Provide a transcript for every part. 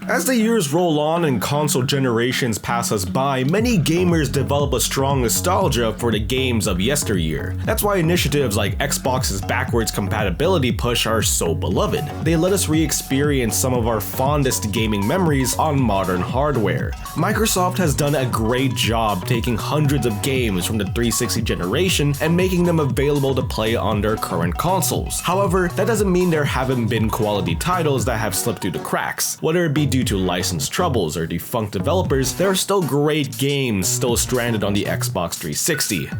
As the years roll on and console generations pass us by, many gamers develop a strong nostalgia for the games of yesteryear. That's why initiatives like Xbox's backwards compatibility push are so beloved. They let us re-experience some of our fondest gaming memories on modern hardware. Microsoft has done a great job taking hundreds of games from the 360 generation and making them available to play on their current consoles. However, that doesn't mean there haven't been quality titles that have slipped through the cracks. Whether it be due to license troubles or defunct developers, there are still great games still stranded on the Xbox 360.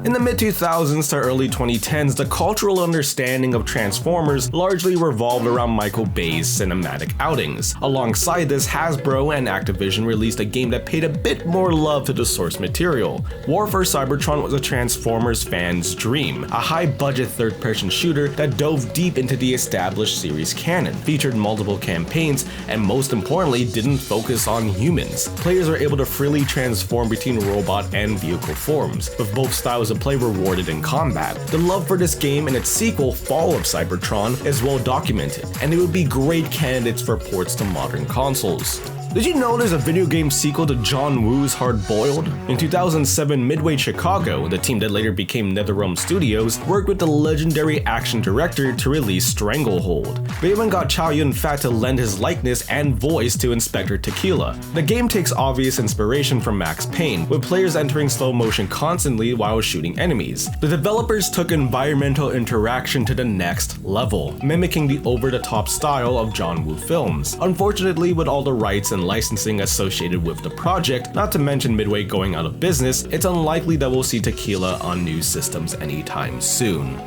In the mid-2000s to early 2010s, the cultural understanding of Transformers largely revolved around Michael Bay's cinematic outings. Alongside this, Hasbro and Activision released a game that paid a bit more love to the source material. War for Cybertron was a Transformers fan's dream, a high-budget third-person shooter that dove deep into the established series canon, featured multiple campaigns, and most importantly, didn't focus on humans. Players are able to freely transform between robot and vehicle forms, with both styles of play rewarded in combat. The love for this game and its sequel, Fall of Cybertron, is well documented, and they would be great candidates for ports to modern consoles. Did you know there's a video game sequel to John Woo's Hard Boiled? In 2007, Midway Chicago, the team that later became NetherRealm Studios, worked with the legendary action director to release Stranglehold. They even got Chow Yun-fat to lend his likeness and voice to Inspector Tequila. The game takes obvious inspiration from Max Payne, with players entering slow motion constantly while shooting enemies. The developers took environmental interaction to the next level, mimicking the over-the-top style of John Woo films. Unfortunately, with all the rights and licensing associated with the project, not to mention Midway going out of business, it's unlikely that we'll see Tequila on new systems anytime soon.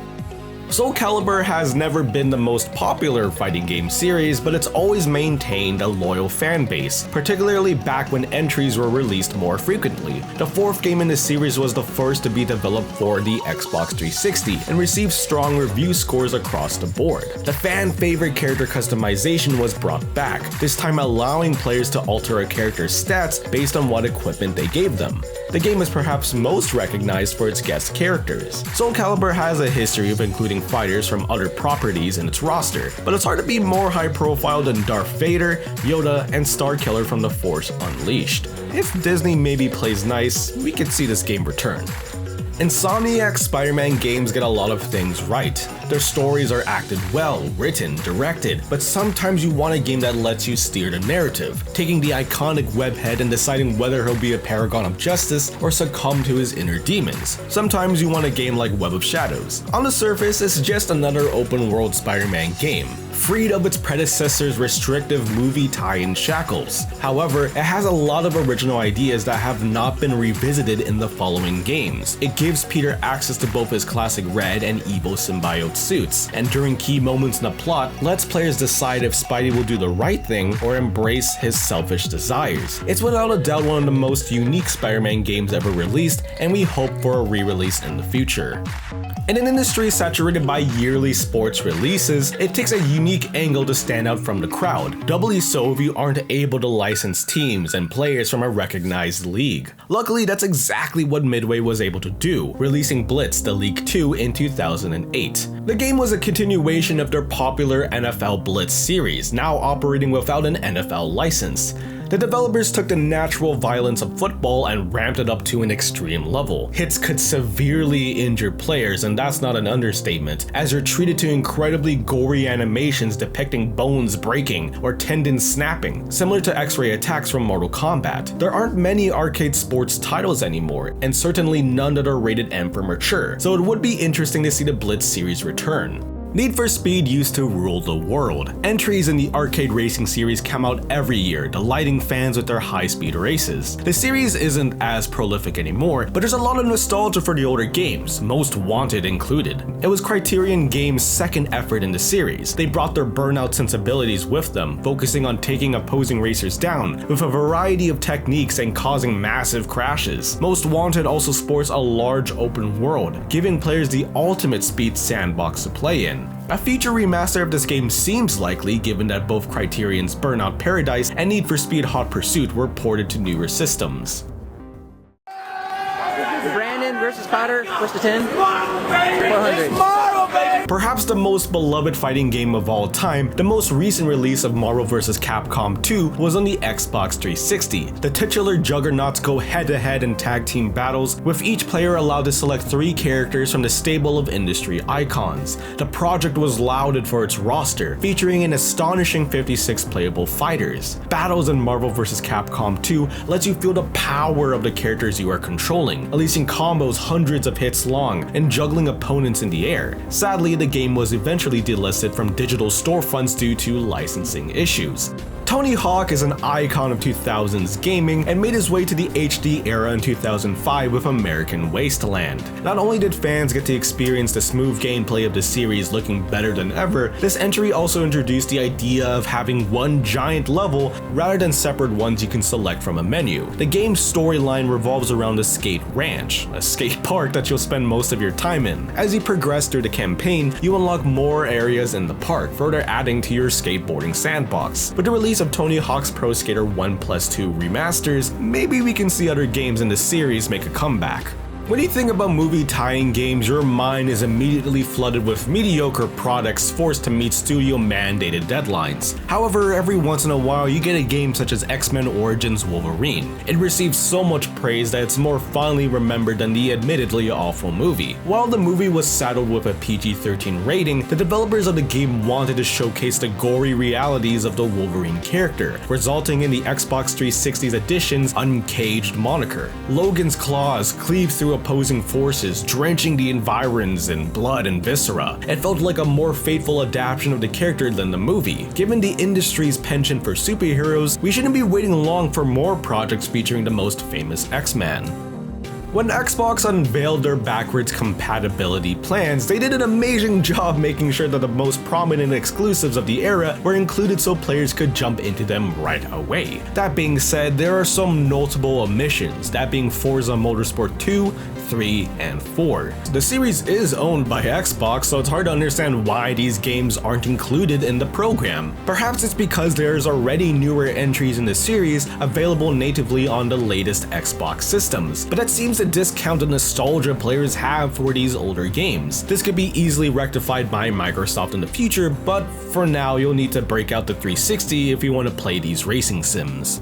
Soul Calibur has never been the most popular fighting game series, but it's always maintained a loyal fan base, particularly back when entries were released more frequently. The fourth game in the series was the first to be developed for the Xbox 360 and received strong review scores across the board. The fan favorite character customization was brought back, this time allowing players to alter a character's stats based on what equipment they gave them. The game is perhaps most recognized for its guest characters. Soul Calibur has a history of including fighters from other properties in its roster, but it's hard to be more high profile than Darth Vader, Yoda, and Starkiller from The Force Unleashed. If Disney maybe plays nice, we could see this game return. Insomniac's Spider-Man games get a lot of things right. Their stories are acted well, written, directed, but sometimes you want a game that lets you steer the narrative, taking the iconic webhead and deciding whether he'll be a paragon of justice or succumb to his inner demons. Sometimes you want a game like Web of Shadows. On the surface, it's just another open-world Spider-Man game, freed of its predecessor's restrictive movie tie-in shackles. However, it has a lot of original ideas that have not been revisited in the following games. It gives Peter access to both his classic red and evil symbiote suits, and during key moments in the plot, lets players decide if Spidey will do the right thing or embrace his selfish desires. It's without a doubt one of the most unique Spider-Man games ever released, and we hope for a re-release in the future. In an industry saturated by yearly sports releases, it takes a unique angle to stand out from the crowd, doubly so if you aren't able to license teams and players from a recognized league. Luckily, that's exactly what Midway was able to do, releasing Blitz the League 2 in 2008. The game was a continuation of their popular NFL Blitz series, now operating without an NFL license. The developers took the natural violence of football and ramped it up to an extreme level. Hits could severely injure players, and that's not an understatement, as you're treated to incredibly gory animations depicting bones breaking or tendons snapping, similar to X-ray attacks from Mortal Kombat. There aren't many arcade sports titles anymore, and certainly none that are rated M for mature, so it would be interesting to see the Blitz series return. Need for Speed used to rule the world. Entries in the arcade racing series come out every year, delighting fans with their high-speed races. The series isn't as prolific anymore, but there's a lot of nostalgia for the older games, Most Wanted included. It was Criterion Games' second effort in the series. They brought their Burnout sensibilities with them, focusing on taking opposing racers down, with a variety of techniques and causing massive crashes. Most Wanted also sports a large open world, giving players the ultimate speed sandbox to play in. A future remaster of this game seems likely, given that both Criterion's Burnout Paradise and Need for Speed Hot Pursuit were ported to newer systems. Brandon versus Potter, what's the 10? 400. Perhaps the most beloved fighting game of all time, the most recent release of Marvel vs. Capcom 2 was on the Xbox 360. The titular juggernauts go head-to-head in tag team battles, with each player allowed to select 3 characters from the stable of industry icons. The project was lauded for its roster, featuring an astonishing 56 playable fighters. Battles in Marvel vs. Capcom 2 lets you feel the power of the characters you are controlling, unleashing combos hundreds of hits long and juggling opponents in the air. Sadly, the game was eventually delisted from digital storefronts due to licensing issues. Tony Hawk is an icon of 2000s gaming and made his way to the HD era in 2005 with American Wasteland. Not only did fans get to experience the smooth gameplay of the series looking better than ever, this entry also introduced the idea of having one giant level rather than separate ones you can select from a menu. The game's storyline revolves around a skate ranch, a skate park that you'll spend most of your time in. As you progress through the campaign, you unlock more areas in the park, further adding to your skateboarding sandbox. With the release of Tony Hawk's Pro Skater 1+2 remasters, maybe we can see other games in the series make a comeback. When you think about movie tie-in games, your mind is immediately flooded with mediocre products forced to meet studio-mandated deadlines. However, every once in a while you get a game such as X-Men Origins Wolverine. It receives so much praise that it's more fondly remembered than the admittedly awful movie. While the movie was saddled with a PG-13 rating, the developers of the game wanted to showcase the gory realities of the Wolverine character, resulting in the Xbox 360's edition's Uncaged moniker. Logan's claws cleave through opposing forces, drenching the environs in blood and viscera. It felt like a more faithful adaptation of the character than the movie. Given the industry's penchant for superheroes, we shouldn't be waiting long for more projects featuring the most famous X-Men. When Xbox unveiled their backwards compatibility plans, they did an amazing job making sure that the most prominent exclusives of the era were included so players could jump into them right away. That being said, there are some notable omissions, that being Forza Motorsport 2, 3, and 4. The series is owned by Xbox, so it's hard to understand why these games aren't included in the program. Perhaps it's because there's already newer entries in the series available natively on the latest Xbox systems, but that seems to discount the nostalgia players have for these older games. This could be easily rectified by Microsoft in the future, but for now you'll need to break out the 360 if you want to play these racing sims.